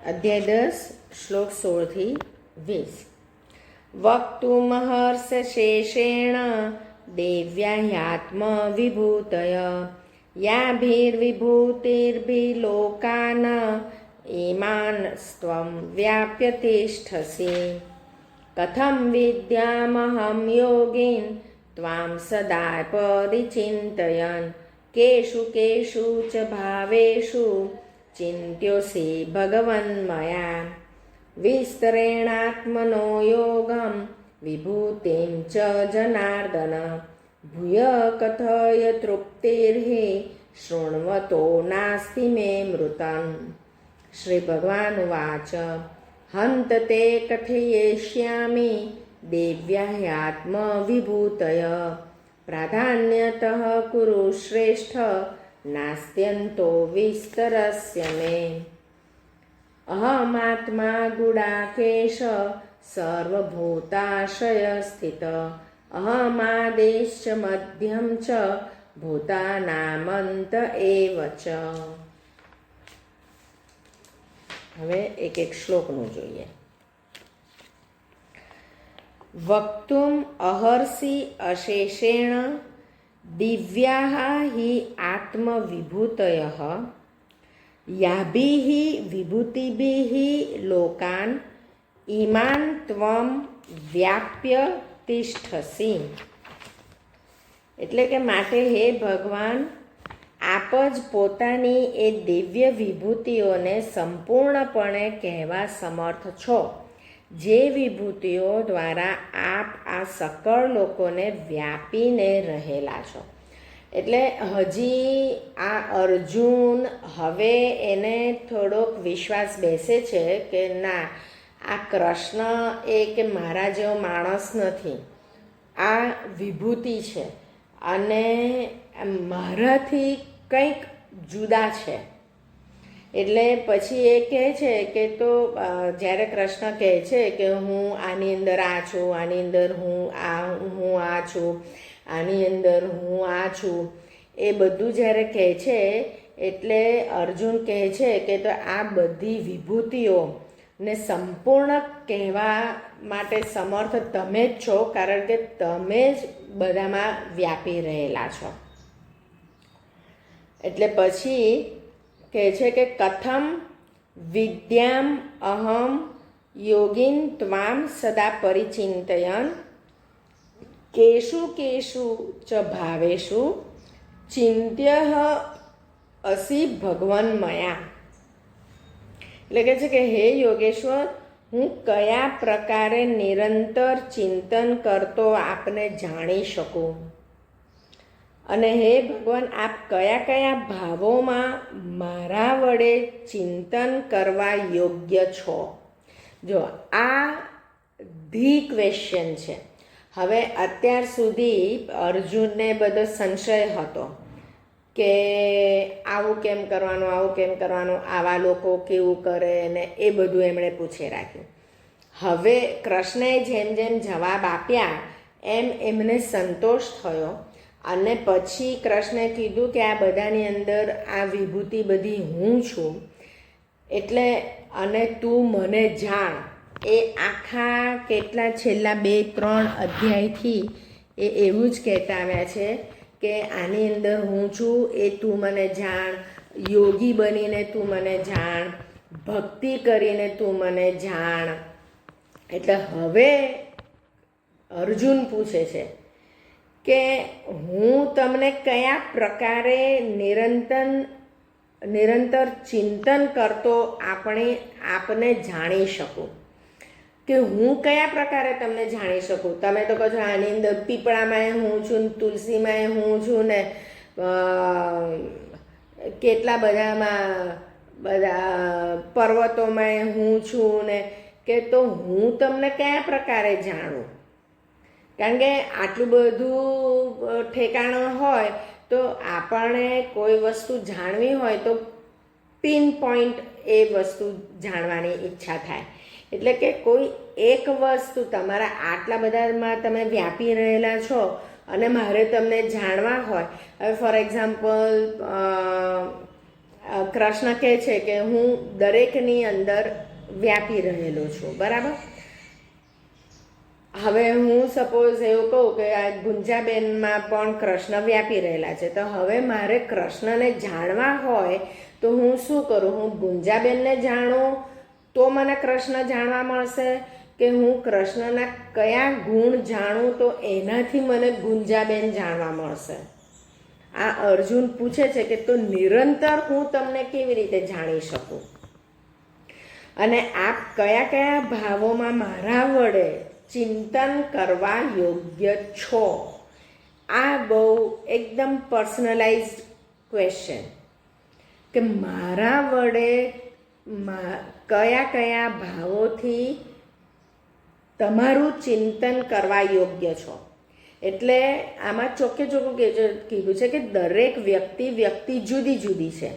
અધ્યાય 10 શ્લોક 16-20 વક્તુમહર્ષશેષેણ દેવ્યાહ્યાત્મવિભૂતય યાભિર્વિભૂતિર્ભિલોકાન ઇમાન સ્ત્વં વ્યાપ્ય તિષ્ઠસि કથમ વિદ્યામહં યોગીન ત્વાં સદા પરિચિંતયન કેષુ કેષુ ચ ભાવેષુ ચિંત્યોસि ભગવન્મયા વિસ્તરેણાત્મનો યોગમ વિભૂતિં ચ જનાર્દન ભૂય કથય તૃપ્તિર્હિ શૃણ્વતો નાસ્તિ મે મૃતં. શ્રી ભગવાન ઉવાચ હંત તે કથયિષ્યામિ દેવ્યાહ્યાત્મવિભૂતય પ્રાધાન્યતઃ કુરુ શ્રેષ્ઠ નાસ્ત્યંતો વિસ્તરસ્ય મે. અહમાત્મા ગુડાકેશ સર્વભૂતાશ્રય સ્થિત અહમાદેશ મધ્યમ ચ ભૂતાનામંત એવ ચ. હવે એક એક શ્લોકનું જોઈએ. વક્તુમ અહર્ષિ અશેષેણ દિવ્યાઃ હિ આત્મવિભૂતયઃ યાભિઃ વિભૂતિભિઃ લોકાન ઇમાન ત્વં વ્યાપ્ય તિષ્ઠસિ. એટલે કે માટે હે ભગવાન, આપ જ પોતાની એ દિવ્ય વિભૂતિઓને સંપૂર્ણપણે કહેવા સમર્થ છો, જે વિભૂતિઓ દ્વારા આપ આ સકળ લોકોને વ્યાપીને રહેલા છો. એટલે હજી આ અર્જુન હવે એને થોડોક વિશ્વાસ બેસે છે કે ના, આ કૃષ્ણ એ કે મારા જેવો માણસ નથી, આ વિભૂતિ છે અને મારાથી કંઈક જુદા છે. એટલે પછી એ કહે છે કે તો જ્યારે કૃષ્ણ કહે છે કે હું આની અંદર આ છું, આની અંદર હું આ છું, આની અંદર હું આ છું, એ બધું જ્યારે કહે છે એટલે અર્જુન કહે છે કે તો આ બધી વિભૂતિઓને સંપૂર્ણ કહેવા માટે સમર્થ તમે જ છો, કારણ કે તમે જ બધામાં વ્યાપી રહેલા છો. એટલે પછી કહે છે કે કથમ વિદ્યામ અહમ યોગીન ત્વામ સદા પરિચિંતયન કેષુ કેષુ ચ ભાવેષુ ચિંત્યઃ અસી ભગવન્મયા. એટલે કહે છે કે હે યોગેશ્વર, હું કયા પ્રકારે નિરંતર ચિંતન કરતો આપને જાણી શકું, અને હે ભગવાન, આપ કયા કયા ભાવોમાં મારા વડે ચિંતન કરવા યોગ્ય છો. જો આ ધી ક્વેશ્ચન છે. હવે અત્યાર સુધી અર્જુનને બધો સંશય હતો કે આવું કેમ કરવાનું, આવું કેમ કરવાનું, આવા લોકો કેવું કરે, ને એ બધું એમણે પૂછી રાખ્યું. હવે કૃષ્ણએ જેમ જેમ જવાબ આપ્યા એમ એમને સંતોષ થયો, અને પછી કૃષ્ણે કીધું કે આ બધાની અંદર આ વિભૂતિ બધી હું છું, એટલે અને તું મને જાણ. એ આખા કેટલા છેલ્લા 2-3 અધ્યાયથી એ એવું જ કહેતા આવ્યા છે કે આની અંદર હું છું, એ તું મને જાણ, યોગી બનીને તું મને જાણ, ભક્તિ કરીને તું મને જાણ. એટલે હવે અર્જુન પૂછે છે કે હું તમને કયા પ્રકારે નિરંતર ચિંતન કરતો આપને જાણી શકું, કે હું કયા પ્રકારે તમને જાણી શકું. તમે તો કહો છો આની અંદર પીપળામાં હું છું, ને તુલસીમાં હું છું, ને કેટલા બધા પર્વતોમાં હું છું, ને કે તો હું તમને કયા પ્રકારે જાણું. કારણ કે આટલું બધું ઠેકાણું હોય તો આપણે કોઈ વસ્તુ જાણવી હોય તો પિન પોઈન્ટ એ વસ્તુ જાણવાની ઈચ્છા થાય. એટલે કે કોઈ એક વસ્તુ તમારા આટલા બધામાં તમે વ્યાપી રહેલા છો અને મારે તમને જાણવા હોય. હવે ફોર એક્ઝામ્પલ કૃષ્ણ કહે છે કે હું દરેકની અંદર વ્યાપી રહેલો છું, બરાબર. હવે હું સપોઝ એવું કહું કે આ ગુંજાબેનમાં પણ કૃષ્ણ વ્યાપી રહેલા છે, તો હવે મારે કૃષ્ણને જાણવા હોય તો હું શું કરું? હું ગુંજાબેનને જાણું તો મને કૃષ્ણ જાણવા મળશે, કે હું કૃષ્ણના કયા ગુણ જાણું તો એનાથી મને ગુંજાબેન જાણવા મળશે? આ અર્જુન પૂછે છે કે તો નિરંતર હું તમને કેવી રીતે જાણી શકું, અને આપ કયા કયા ભાવોમાં મારા વડે ચિંતન કરવા યોગ્ય છો? આ બહુ એકદમ પર્સનલાઇઝડ ક્વેશ્ચન, કે મારા વડે કયા કયા ભાવોથી તમારું ચિંતન કરવા યોગ્ય છો. એટલે આમાં ચોખ્ખે ચોખ્ખું કીધું છે કે દરેક વ્યક્તિ જુદી જુદી છે,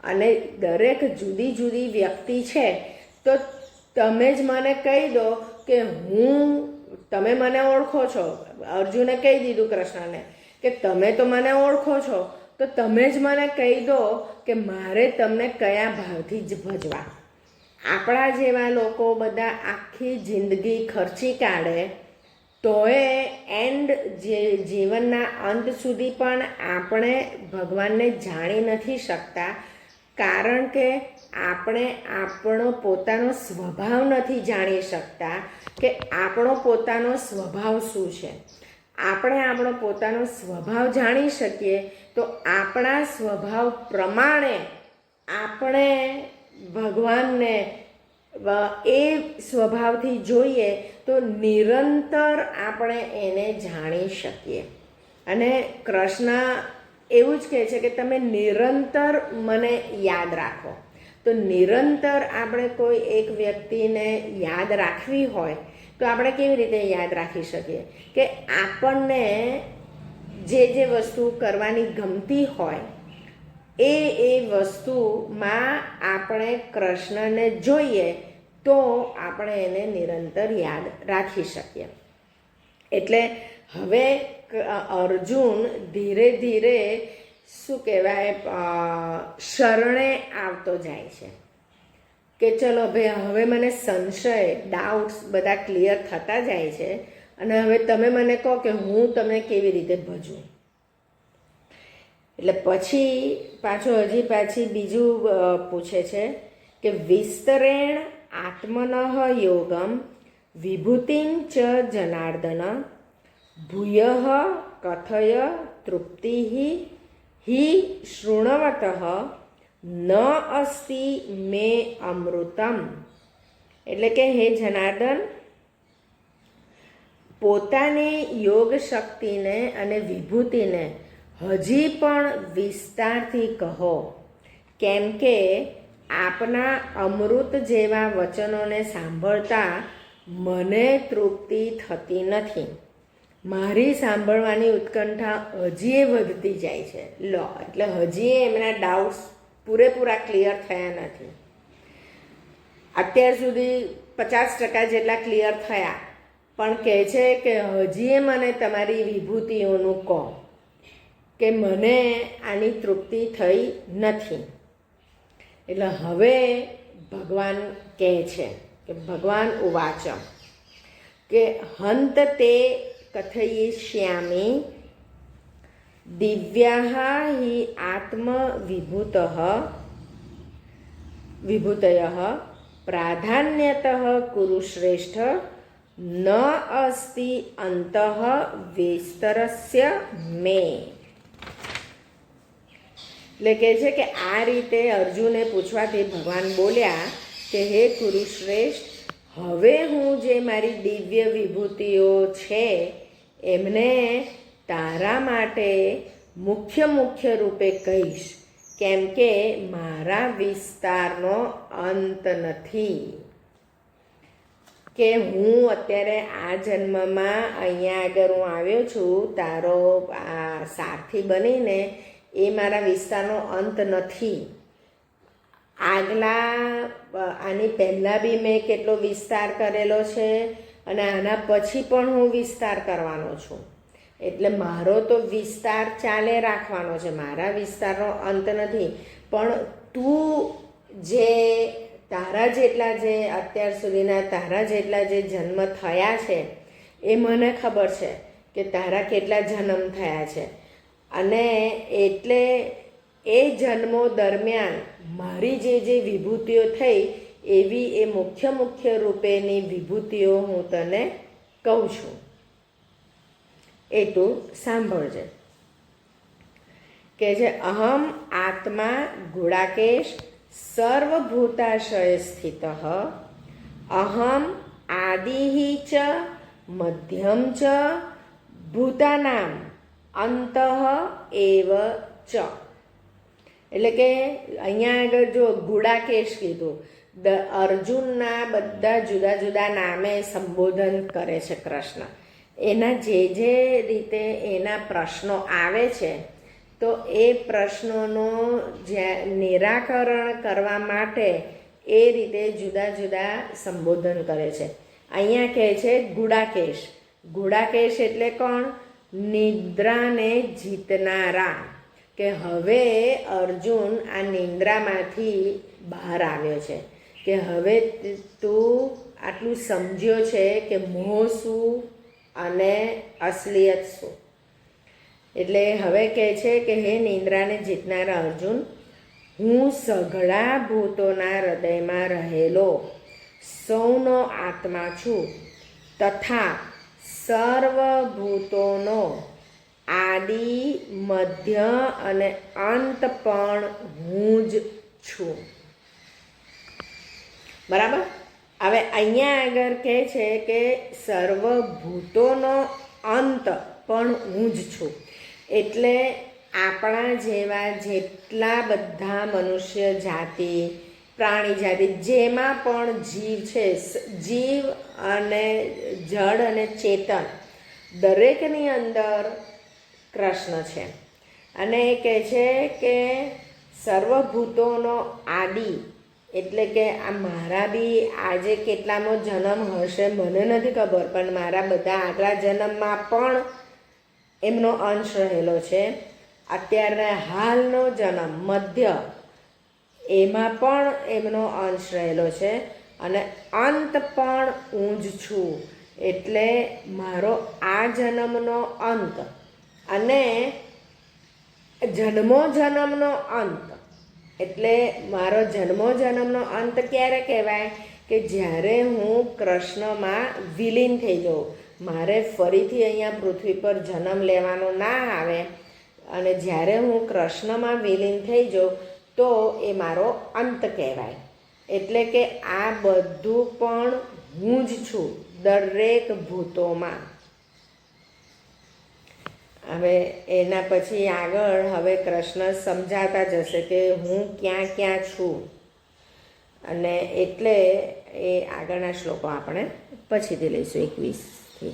અને દરેક જુદી જુદી વ્યક્તિ છે, તો તમે જ મને કહી દો કે તમે મને ઓળખો છો. અર્જુને કહી દીધું કૃષ્ણને કે તમે તો મને ઓળખો છો, તો તમે જ મને કહી દો કે મારે તમને કયા ભાવથી જ ભજવા. આપણા જેવા લોકો બધા આખી જિંદગી ખર્ચી કાઢે તોય જીવનના અંત સુધી પણ આપણે ભગવાનને જાણી નથી શકતા, કારણ કે આપણે આપણો પોતાનો સ્વભાવ નથી જાણી શકતા કે આપણો પોતાનો સ્વભાવ શું છે. આપણે આપણો પોતાનો સ્વભાવ જાણી શકીએ તો આપણા સ્વભાવ પ્રમાણે આપણે ભગવાનને એ સ્વભાવથી જોઈએ તો નિરંતર આપણે એને જાણી શકીએ. અને કૃષ્ણ એવું જ કહે છે કે તમે નિરંતર મને યાદ રાખો. તો નિરંતર આપણે કોઈ એક વ્યક્તિને યાદ રાખવી હોય તો આપણે કેવી રીતે યાદ રાખી શકીએ? કે આપણને જે વસ્તુ કરવાની ગમતી હોય એ વસ્તુમાં આપણે કૃષ્ણને જોઈએ તો આપણે એને નિરંતર યાદ રાખી શકીએ. એટલે હવે અર્જુન ધીરે ધીરે શું કહેવાય શરણે આવતો જાય છે કે ચલો ભાઈ, હવે મને સંશય, ડાઉટ્સ બધા ક્લિયર થતા જાય છે, અને હવે તમે મને કહો કે હું તમને કેવી રીતે ભજું. એટલે પછી પાછી બીજું પૂછે છે કે વિસ્તરેણ આત્મનઃ યોગમ વિભૂતિં ચ જનાર્દન ભૂયઃ કથય તૃપ્તિ હિ શૃણવતઃ ન અસ્તિ મે અમૃતમ. એટલે કે હે જનાર્દન, પોતાની યોગ શક્તિને અને વિભૂતિને હજી પણ વિસ્તારથી કહો, કેમ કે આપના અમૃત જેવા વચનોને સાંભળતા મને તૃપ્તિ થતી નથી. મારી સાંભળવાની ઉત્કંઠા હજી વધતી જાય છે. લો, એટલે હજી એમના ડાઉટ્સ પૂરેપૂરા ક્લિયર થયા નથી. અત્યાર સુધી 50% જેટલા ક્લિયર થયા, પણ કહે છે કે હજી મને તમારી વિભૂતિઓનું કહો, કે મને આની તૃપ્તિ થઈ નથી. એટલે હવે ભગવાન કહે છે કે ભગવાન ઉવાચ કે હંત તે કથયિષ્યામિ દિવ્યાઃ હિ વિભૂતયઃ પ્રાધાન્યતઃ કુરુ શ્રેષ્ઠ ન અસ્તિ અંતઃ વિસ્તરસ્ય મે. એટલે કહે છે કે આ રીતે અર્જુને પૂછવાથી ભગવાન બોલ્યા કે હે કુરુશ્રેષ્ઠ, હવે હું જે મારી દિવ્ય વિભૂતિઓ છે એમને તારા માટે મુખ્ય રૂપે કહીશ, કેમ કે મારા વિસ્તારનો અંત નથી. કે હું અત્યારે આ જન્મમાં અહીંયા આગળ હું આવ્યો છું તારો આ સારથી બનીને, એ મારા વિસ્તારનો અંત નથી. આની પહેલાં બી મેં કેટલો વિસ્તાર કરેલો છે, અને આના પછી પણ હું વિસ્તાર કરવાનો છું. એટલે મારો તો વિસ્તાર ચાલે રાખવાનો છે, મારા વિસ્તારનો અંત નથી. પણ તું જે તારા જેટલા જે અત્યાર સુધીના તારા જેટલા જે જન્મ થયા છે એ મને ખબર છે કે તારા કેટલા જન્મ થયા છે, અને એટલે એ જન્મો દરમિયાન મારી જે વિભૂતિઓ થઈ એવી એ મુખ્ય રૂપેની વિભૂતિઓ હું તને કહું છું, એ તું સાંભળજે. કે છે અહમ આત્મા ગુડાકેશ સર્વભૂતાશય સ્થિત અહમ આદિ ચ મધ્યમ ચ ભૂતાનામ અંત એવ ચ. એટલે કે અહીંયા આગળ જો ગુડાકેશ કીધું, અર્જુનના બધા જુદા જુદા નામે સંબોધન કરે છે કૃષ્ણ. એના જે રીતે એના પ્રશ્નો આવે છે તો એ પ્રશ્નોનું નિરાકરણ કરવા માટે એ રીતે જુદા જુદા સંબોધન કરે છે. અહીંયા કહે છે ગુડાકેશ. ગુડાકેશ એટલે કોણ? નિદ્રાને જીતનારા. કે હવે અર્જુન આ નિંદ્રામાંથી બહાર આવ્યો છે, કે હવે તું આટલું સમજ્યો છે કે મોહ શું અને અસલિયત શું. એટલે હવે કહે છે કે હે નિંદ્રાને જીતનારા અર્જુન, હું સઘળા ભૂતોના હૃદયમાં રહેલો સૌનો આત્મા છું, તથા સર્વભૂતોનો આદિ મધ્ય અને અંત પણ હું જ છું. બરાબર. હવે અહીંયા આગળ કહે છે કે સર્વભૂતોનો અંત પણ હું જ છું. એટલે આપણા જેવા જેટલા બધા મનુષ્ય જાતિ, પ્રાણી જાતિ, જેમાં પણ જીવ છે, જીવ અને જળ અને ચેતન દરેકની અંદર કૃષ્ણ છે. અને એ કહે છે કે સર્વભૂતોનો આદિ, એટલે કે આ મારા બી આજે કેટલામો જન્મ હશે મને નથી ખબર, પણ મારા બધા આગલા જન્મમાં પણ એમનો અંશ રહેલો છે. અત્યારના હાલનો જન્મ મધ્ય એમાં પણ એમનો અંશ રહેલો છે, અને અંત પણ હું જ છું. એટલે મારો આ જન્મનો અંત અને જન્મો જન્મનો અંત, એટલે મારો જન્મો જન્મનો અંત ક્યારે કહેવાય? કે જ્યારે હું કૃષ્ણમાં વિલીન થઈ જાઉં, મારે ફરીથી અહીંયા પૃથ્વી પર જન્મ લેવાનો ના આવે, અને જ્યારે હું કૃષ્ણમાં વિલીન થઈ જાઉં તો એ મારો અંત કહેવાય. એટલે કે આ બધું પણ હું જ છું દરેક ભૂતોમાં. હવે એના પછી આગળ હવે કૃષ્ણ સમજાતા જશે કે હું ક્યાં ક્યાં છું, અને એટલે એ આગળના શ્લોકો આપણે પછીથી લઈશું 21થી.